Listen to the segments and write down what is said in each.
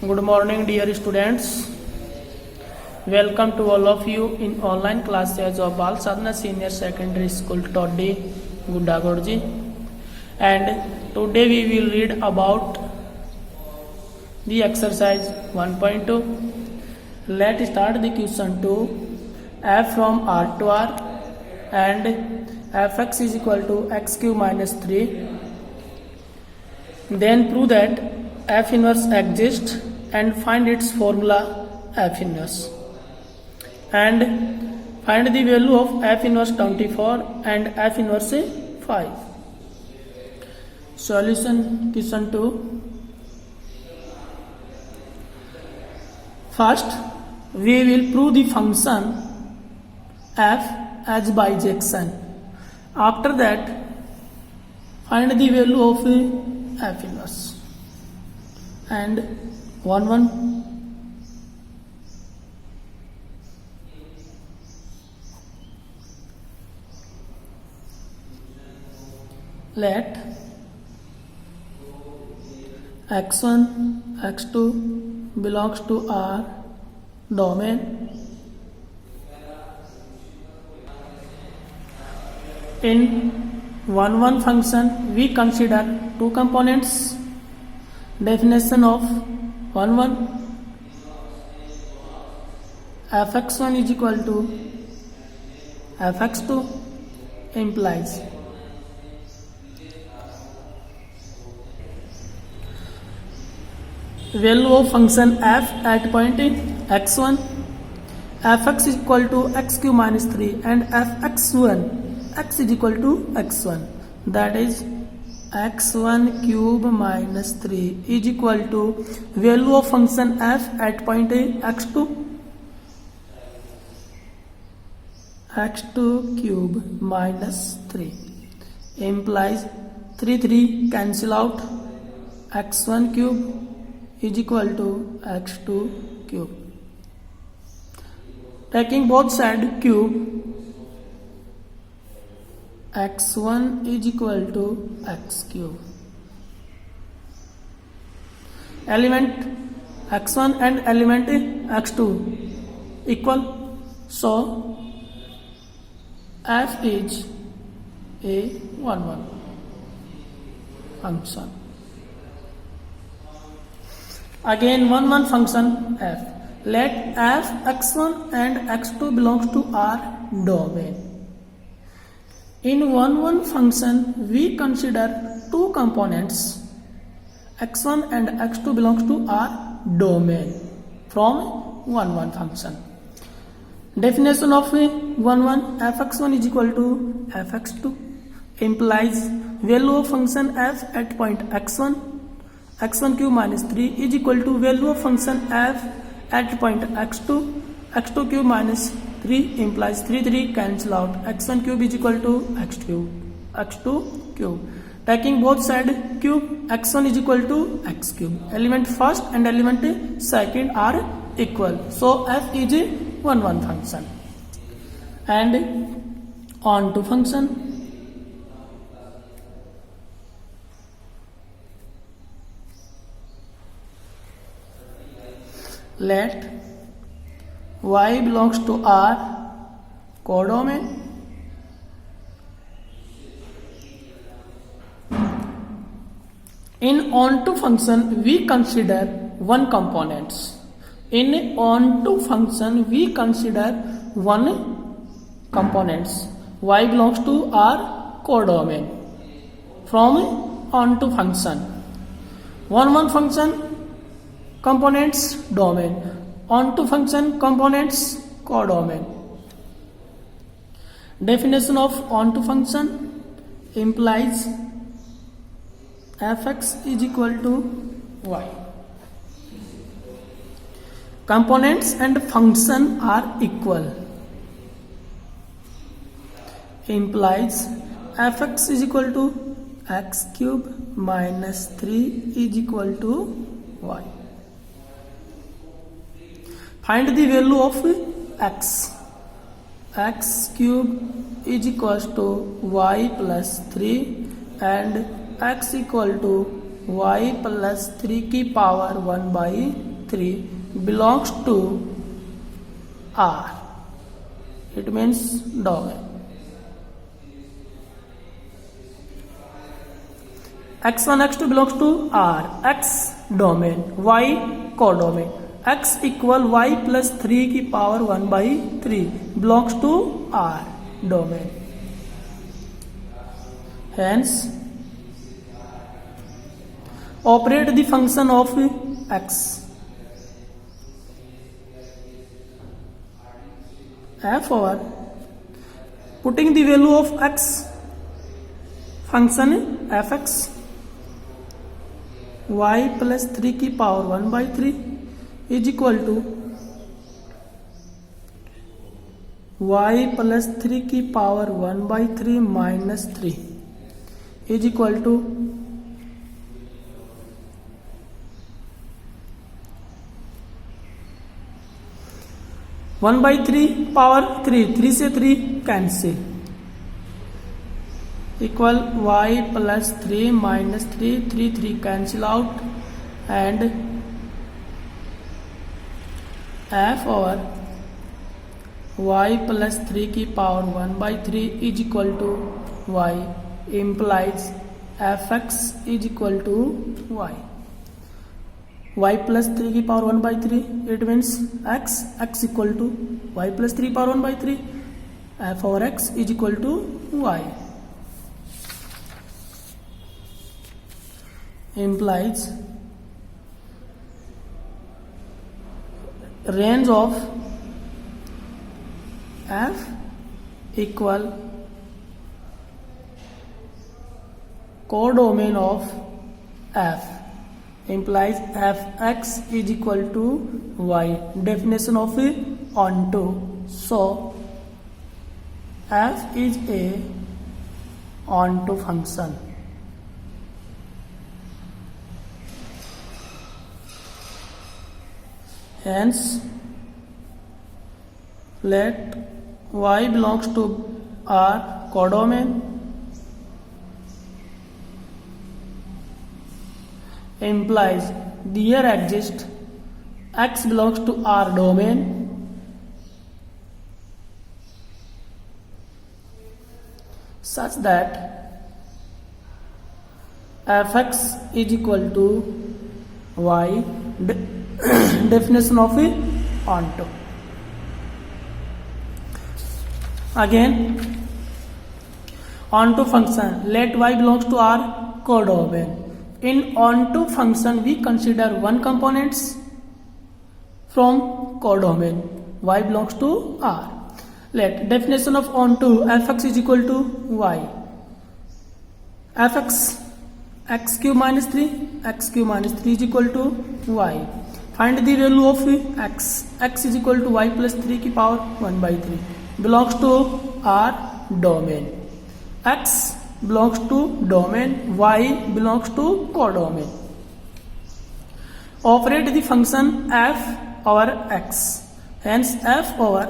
Good morning, dear students. Welcome to all of you in online classes of Bal Sadhana Senior Secondary School, Toddi, Gudagorji. And today we will read about the exercise 1.2. Let's start the question 2. F from R to R and fx is equal to x cube minus 3. Then prove that f inverse exists and find its formula f inverse. And find the value of f inverse 24 and f inverse 5. Solution question 2. First, we will prove the function f as bijection. After that, find the value of f inverse. And 1 let x1 x2 belongs to R domain. In 1 function we consider two components. Definition of 1 fx1 is equal to fx2 implies value of function f at point x1 fx is equal to x cube minus 3 and fx1 x is equal to x1, that is x1 cube minus 3 is equal to value of function f at point x2 cube minus 3 implies 3 cancel out, x1 cube is equal to x2 cube. Taking both sides cube, x1 is equal to x cube. Element x1 and element x2 equal, so f is a 1 function. Again 1 function f. Let f x1 and x2 belongs to R domain. In 1 function we consider two components. x1 and x2 belongs to R domain from 1 function. Definition of 1 fx1 is equal to fx2 implies value of function f at point x1 cube minus 3 is equal to value of function f at point x2 cube minus 3 implies 3 cancel out, x1 cube is equal to x2 cube. Taking both sides cube, x1 is equal to x cube. Element first and element second are equal, so f is a 1 function. And on to function. Let y belongs to R codomain. In onto function we consider one components. In onto function we consider one components. Y belongs to R codomain from onto function. 1 function components domain, onto function components codomain. Definition of onto function implies fx is equal to y. Components and function are equal implies fx is equal to x cube minus 3 is equal to y. Find the value of x cube is equals to y plus 3 and x equal to y plus 3 की power 1 by 3 belongs to R. It means domain. x1 x2 belongs to R. X domain, y codomain. x equal y plus 3 की power 1 by 3 belongs to R domain. Hence, operate the function of x. F over putting the value of x function fx y plus 3 की power 1 by 3 is equal to y plus 3 की power 1 by 3 minus 3 is equal to 1 by 3 power 3 से 3 cancel equal y plus 3 minus 3 cancel out and f over y plus 3 की power 1 by 3 is equal to y implies fx is equal to y plus 3 की power 1 by 3 it means x equal to y plus 3 power 1 by 3 f over x is equal to y implies range of f equal codomain of f implies fx is equal to y. Definition of onto. So f is a onto function. Hence, let y belongs to R codomain implies there exists x belongs to R domain such that fx is equal to y. Definition of onto. Again, onto function. Let y belongs to R codomain. In onto function, we consider one components from codomain. Y belongs to R. Let definition of onto fx is equal to y. Fx x cube minus 3 is equal to y. Find the value of x is equal to y plus 3 की power 1 by 3 belongs to R domain. X belongs to domain, y belongs to codomain. Operate the function f over x. Hence f over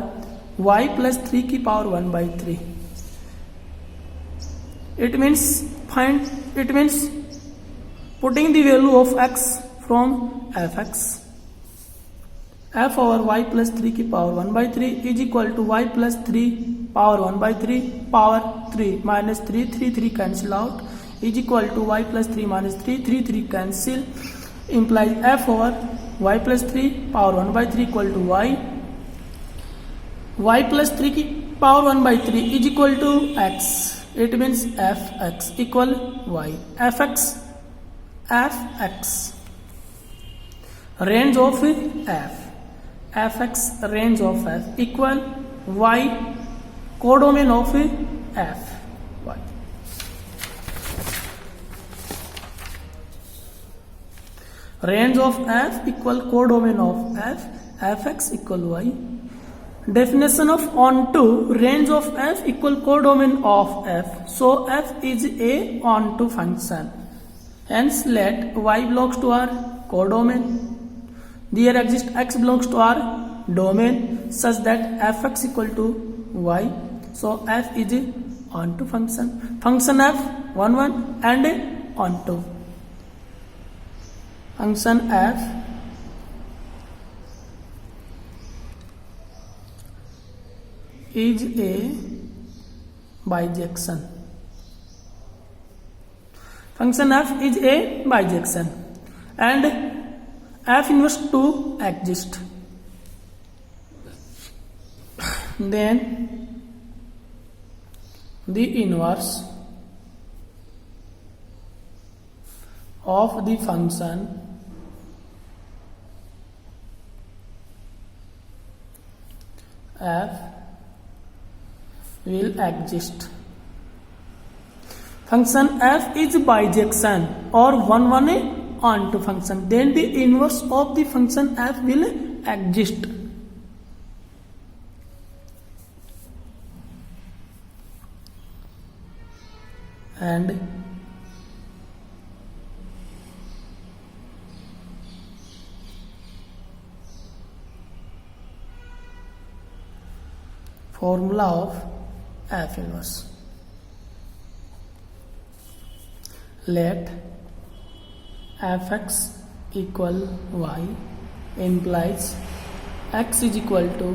y plus 3 की power 1 by 3. It means putting the value of x from fx. f over y plus 3 की power 1 by 3 is equal to y plus 3 power 1 by 3 power 3 minus 3 cancel out is equal to y plus 3 minus 3 cancel implies f over y plus 3 power 1 by 3 equal to y plus 3 की power 1 by 3 is equal to x. It means fx equal y. fx range of f. fx range of f equal y codomain of f. y. Range of f equal codomain of f. fx equal y. Definition of onto range of f equal codomain of f. So f is a onto function. Hence let y belongs to R codomain. There exists x belongs to R domain such that fx equal to y. So f is a onto function. Function f 1 and onto. Function f is a bijection. Function f is a bijection and f inverse 2 exists. Then the inverse of the function f will exist. Function f is bijection or 1 onto function, then the inverse of the function f will exist. And formula of f inverse. Let fx equal y implies x is equal to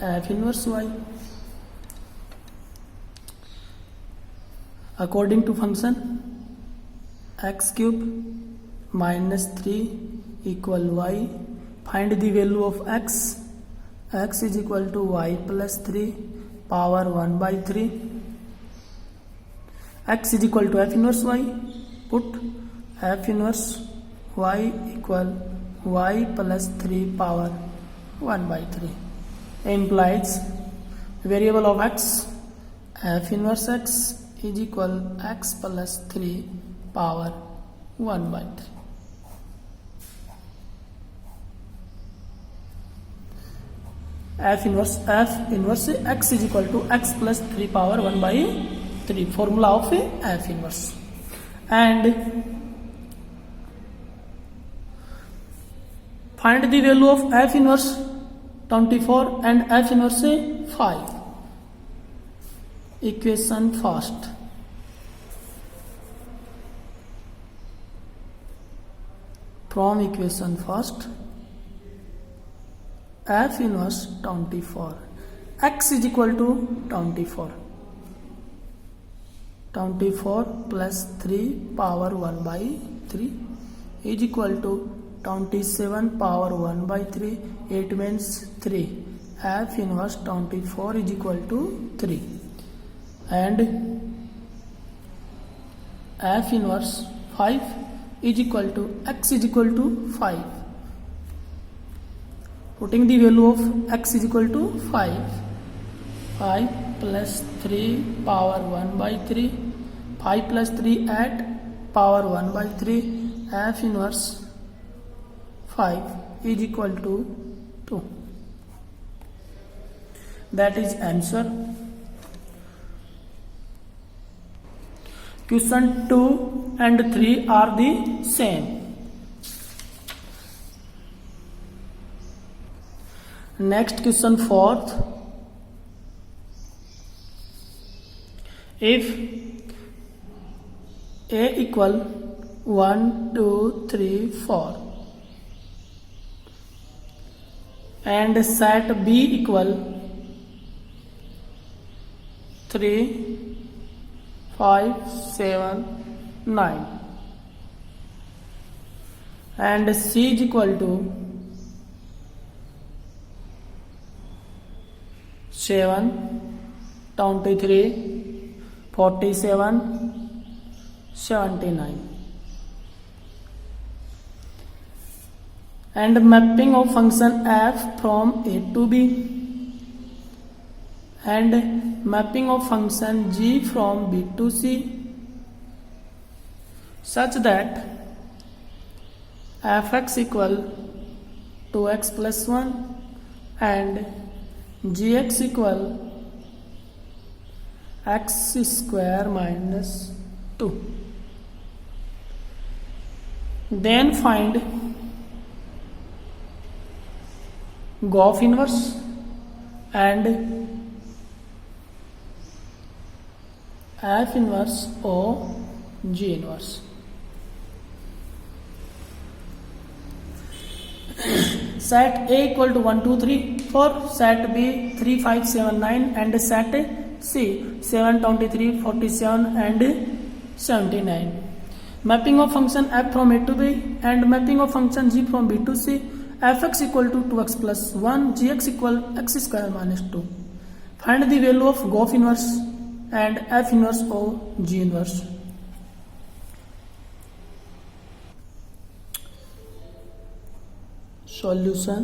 f inverse y. According to function x cube minus 3 equal y, find the value of x. X is equal to y plus 3 power 1 by 3. X is equal to f inverse y. Put f inverse y equal y plus 3 power 1 by 3 implies variable of x, f inverse x is equal x plus 3 power 1 by 3. F inverse x is equal to x plus 3 power 1 by 3, formula of f inverse. And find the value of f inverse 24 and f inverse 5. Equation first. From equation first, f inverse 24, x is equal to 24 plus 3 power 1 by 3 is equal to 27 power 1 by 3. It means 3. F inverse 24 is equal to 3 and f inverse 5 is equal to x is equal to 5. Putting the value of x is equal to 5. 5 plus 3 power 1 by 3. 5 plus 3 at power 1 by 3. F inverse 5 is equal to 2. That is answer. Question 2 and 3 are the same. Next question, fourth. If a equal 1, 2, 3, 4 and set b equal 3, 5, 7, 9 and c is equal to 7, 23, 47, 79 and mapping of function f from a to b and mapping of function g from b to c such that fx equal to x plus 1 and gx equal x square minus 2. Then find Goff inverse and f inverse o g inverse. set A equal to 1 2 3 4, set B 3 5 7 9, and set C 7 23 47 and 79. Mapping of function f from A to B and mapping of function g from B to C. Fx equal to 2x plus 1, gx equal x square minus 2. Find the value of Goff inverse and F inverse of G inverse. Solution.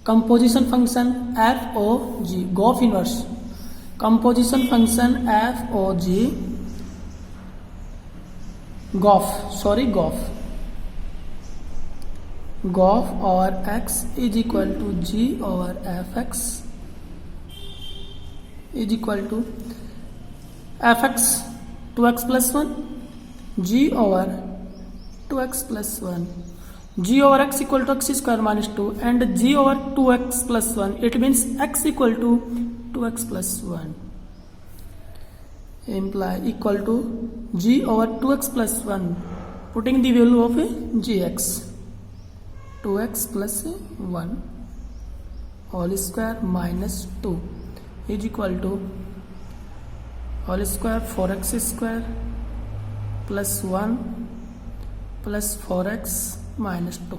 Composition function f o g, Goff inverse. Composition function f o g, Goff over x is equal to g over fx is equal to fx 2x plus 1, g over 2x plus 1, g over x equal to x square minus 2, and g over 2x plus 1, it means x equal to 2x plus 1, imply equal to g over 2x plus 1, putting the value of gx 2x plus 1 whole square minus 2 is equal to whole square 4x square plus 1 plus 4x minus 2,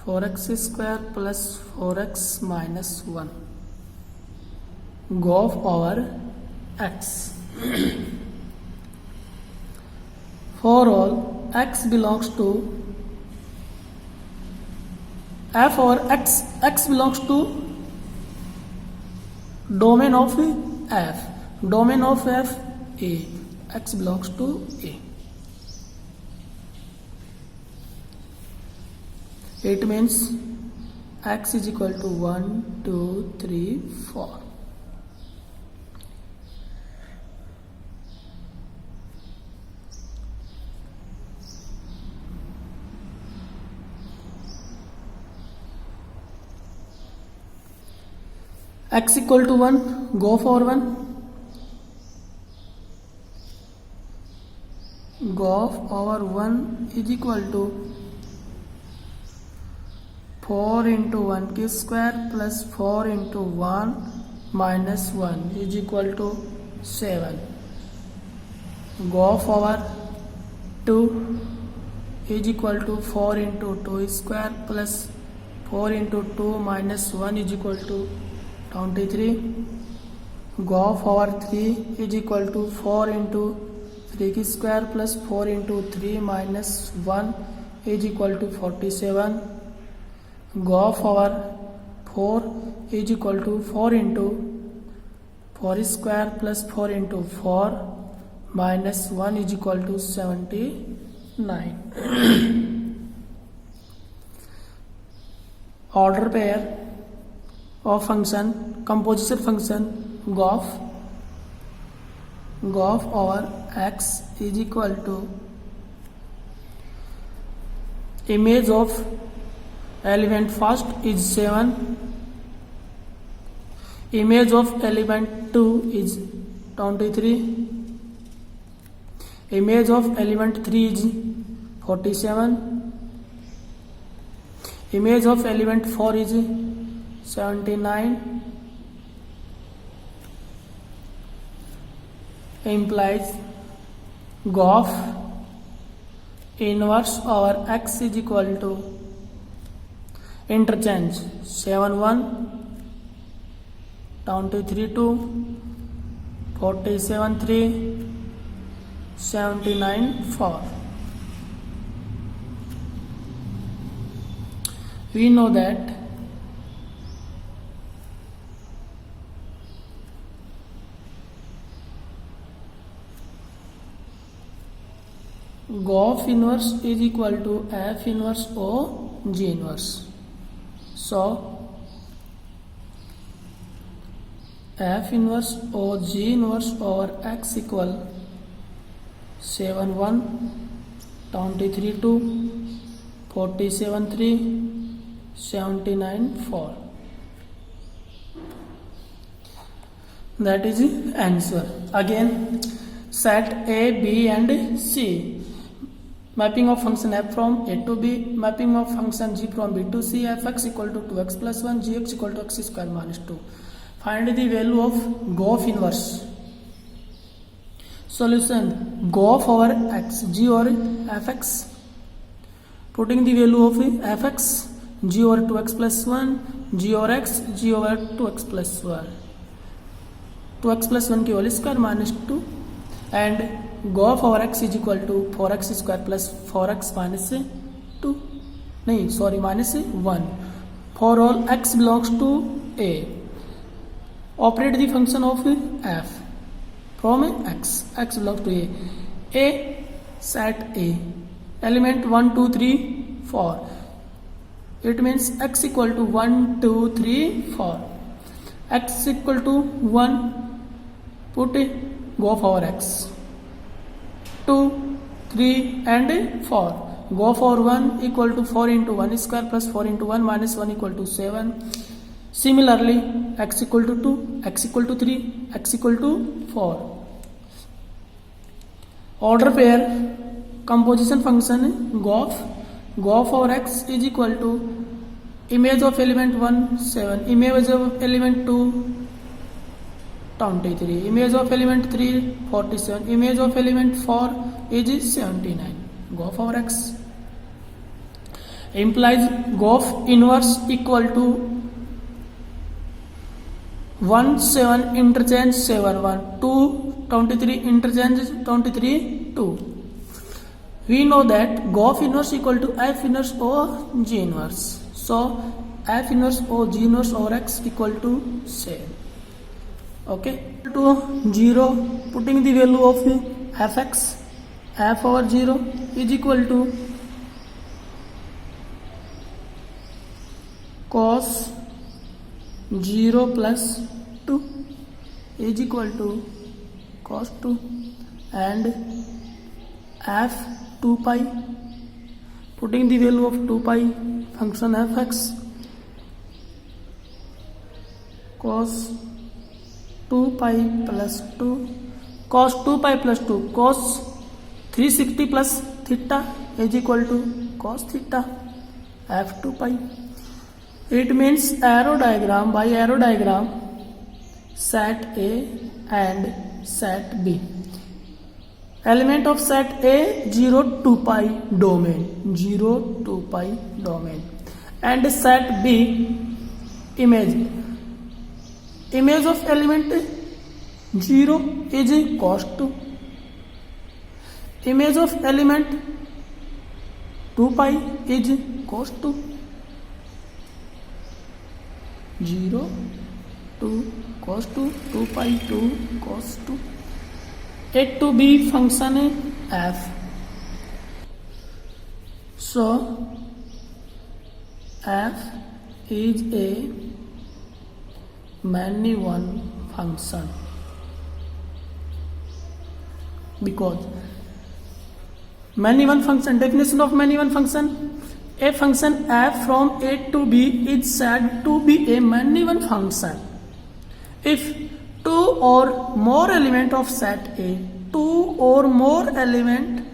4x square plus 4x minus 1, Goff over x. For all x belongs to f over x belongs to domain of f, domain of f A, x belongs to A. It means x is equal to 1 2 3 4. X equal to 1, Goff over 1, Goff over 1 is equal to 4 into 1 k square plus 4 into 1 minus 1 is equal to 7. Goff over 2 is equal to 4 into 2 square plus 4 into 2 minus 1 is equal to 23. Goff over 3 is equal to 4 into 3 square plus 4 into 3 minus 1 is equal to 47. Goff over 4 is equal to 4 into 4 square plus 4 into 4 minus 1 is equal to 79. Order pair of function, composition function Goff over x is equal to image of element first is 7, image of element 2 is 23, image of element 3 is 47, image of element 4 is 79, implies Goff inverse over x is equal to interchange 7 1 23 2 47 3 79 4. We know that Goff inverse is equal to F inverse O G inverse. So F inverse O G inverse over X equal 7 1 23 2 47 3 79 4. That is the answer. Again, set A, B and C. mapping of function f from a to b, mapping of function g from b to c, fx equal to 2x plus 1, gx equal to x square minus 2. Find the value of GOF inverse. Solution: GOF over x, g over fx. Putting the value of fx, g over 2x plus 1, g over x, g over 2x plus 1, 2x plus 1 की whole square minus 2 and GOF over x is equal to 4x square plus 4x minus 2 नहीं sorry minus 1 for all x belongs to a. Operate the function of f from x belongs to a set a element 1 2 3 4. It means x equal to 1 2 3 4. X equal to 1, put GOF over x, 2 3 and 4. GOF over 1 equal to 4 into 1 square plus 4 into 1 minus 1 equal to 7. Similarly, x equal to 2, x equal to 3, x equal to 4. Order pair composition function GOF over x is equal to image of element 1 7, image of element 2 23, image of element 3 47, image of element 4 is 79. GOF over x implies GOF inverse equal to 1 7 interchange 7 1 2 23 interchange 23 2. We know that GOF inverse equal to F inverse or G inverse. So F inverse or G inverse over x equal to same. Okay. To 0, putting the value of fx, f over 0 is equal to cos 0 plus 2 is equal to cos 2 and f 2 pi, putting the value of 2 pi function fx, cos 2 pi plus 2, cos 2 pi plus 2, cos 360 plus theta is equal to cos theta f 2 pi. It means arrow diagram, by arrow diagram, set A and set B. Element of set A 0 2 pi domain, 0 2 pi domain, and set B image of element 0 is cos 2, image of element 2 pi is cos 2, 0 2 cos 2 2 pi 2 cos 2. A to B function f. So f is a many one function because many one function, definition of many one function, a function f from A to B is said to be a many one function if two or more element of set A, two or more element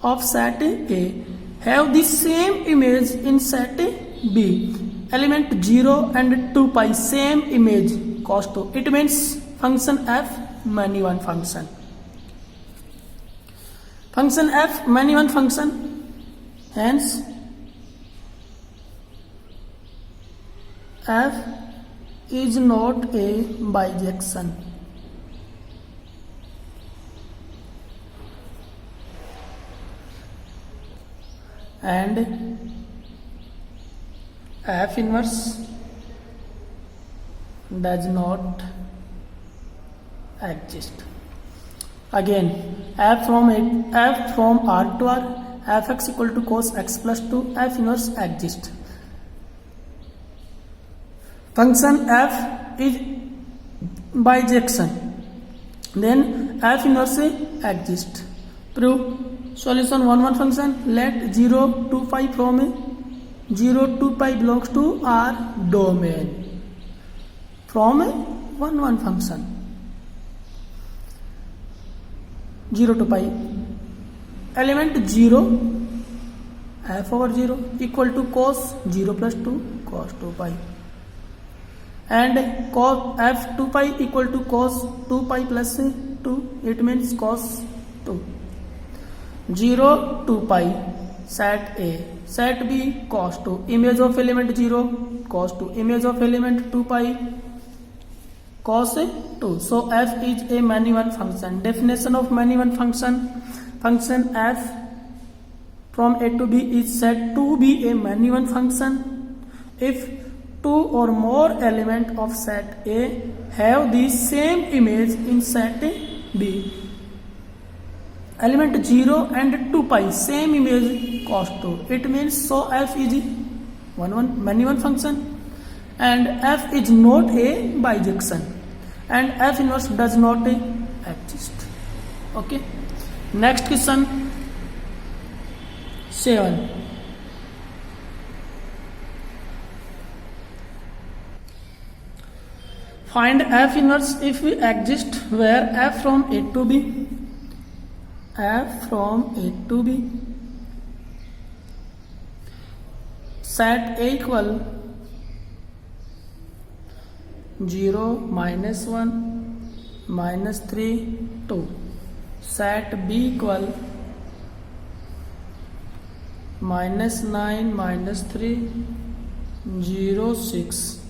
of set A have the same image in set B, element 0 and 2 pi same image cos 2. It means function f many one function. Function f many one function, hence f is not a bijection. And f inverse does not exist. Again, f from R to R, fx equal to cos x plus 2, f inverse exists. Function f is bijection, then f inverse exists. Prove. Solution 1 1 function. Let 0 2 pi from 0 2 pi belongs to R domain from 1 1 function. 0 to pi element 0 f over 0 equal to cos 0 plus 2 cos 2 pi, and cos f 2 pi equal to cos 2 pi plus 2, it means cos 2. 0 2 pi set A, set B cos 2, image of element 0 cos 2, image of element 2 pi cos 2. So f is a many one function. Definition of many one function: function f from A to B is said to be a many one function if two or more elements of set A have the same image in set B. Element 0 and 2 pi same image cos 2. It means so f is many one function, and f is not a bijection, and f inverse does not exist. Okay. Next question 7. Find f inverse if we exist where f from A to B, f from A to B, set A equal 0, -1, -3, 2, set B equal -9, -3, 0, 6,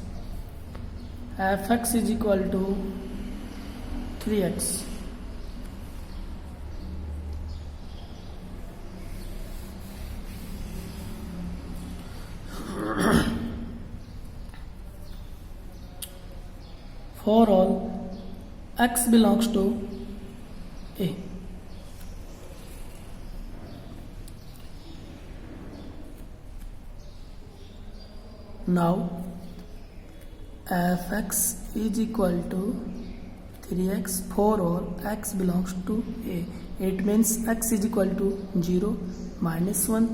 fx is equal to 3x. For all x belongs to A. Now fx is equal to 3x for all x belongs to A. It means x is equal to 0, -1,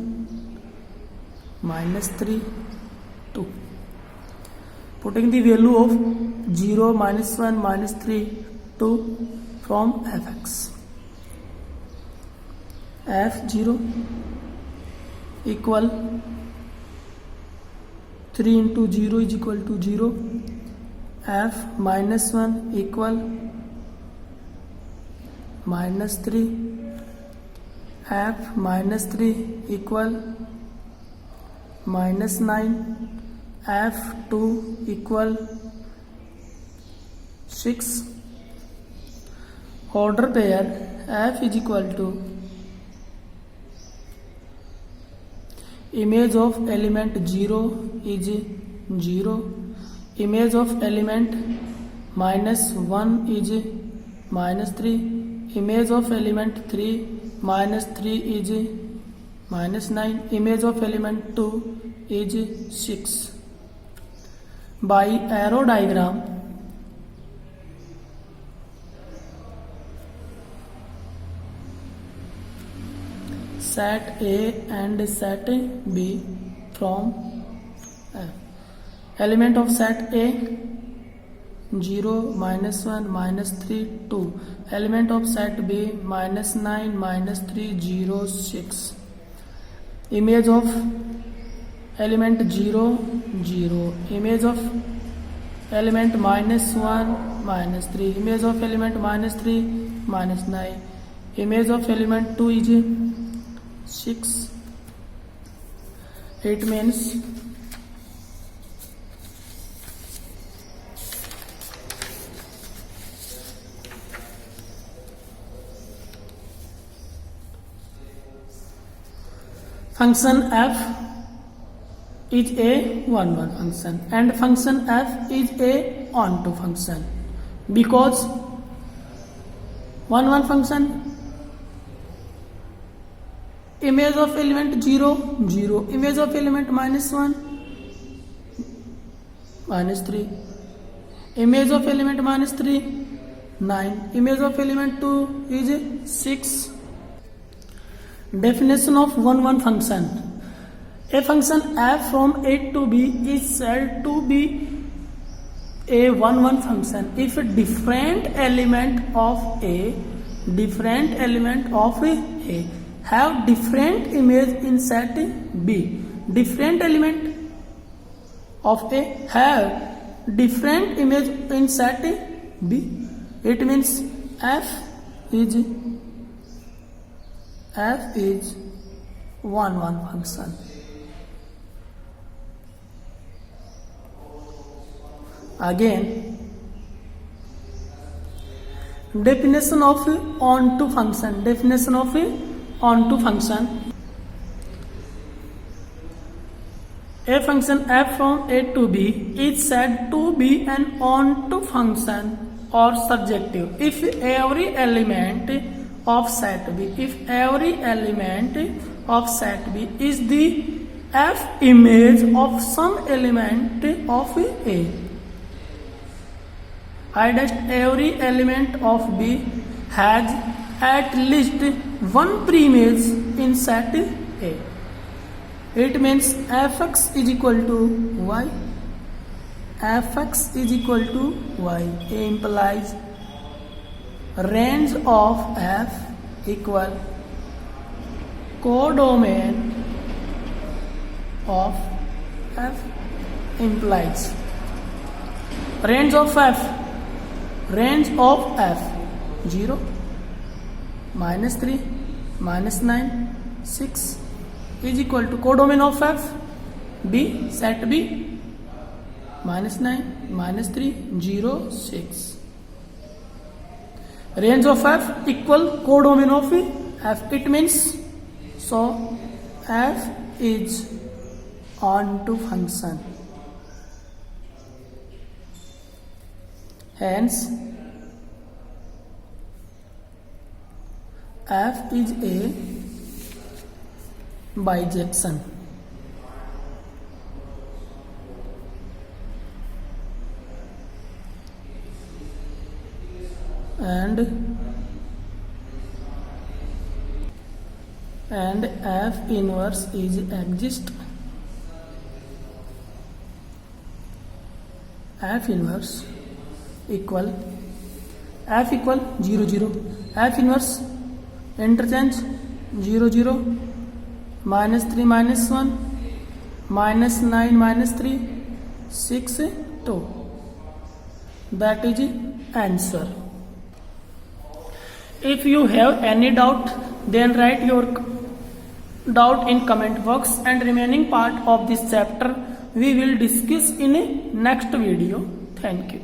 -3, 2. Putting the value of 0, -1, -3, 2 from fx. f0 equal 3 into 0 is equal to 0. f -1 equal -3. f -3 equal -9. f2 equal 6. Order pair f is equal to image of element 0 is 0, image of element -1 is -3, image of element 3 -3 is -9, image of element 2 is 6. By arrow diagram, set A and set B from F. Element of set A 0, -1, -3, 2. Element of set B -9, -3, 0, 6. Image of element 0, 0. Image of element -1, -3. Image of element -3, -9. Image of element 2 is 6. It means function f is a one-one function and function f is a onto function, because one-one function image of element 0, 0, image of element -1, -3, image of element -3, 9, image of element 2 is 6. Definition of one-one function: a function f from A to B is said to be a one-one function if a different element of A have different image in set B. Different element of A have different image in set B. It means F is 1 function. Again, definition of onto function. Definition of onto function. A function f from A to B is said to be an onto function or surjective if every element of set B, is the f image of some element of A. I dash every element of B has at least one pre-image in set A. It means fx is equal to y. Fx is equal to y. A implies range of f equal codomain of f implies range of f 0, -3, -9, 6 is equal to codomain of f B, set B, -9, -3, 0, 6. Range of f equal codomain of f. It means so f is onto function. Hence, f is a bijection. And f inverse is exist. F inverse equal 0, 0. F inverse interchange 0, 0, -3, -1, -9, -3, 6, 2. That is the answer. If you have any doubt, then write your doubt in comment box, and remaining part of this chapter we will discuss in a next video. Thank you.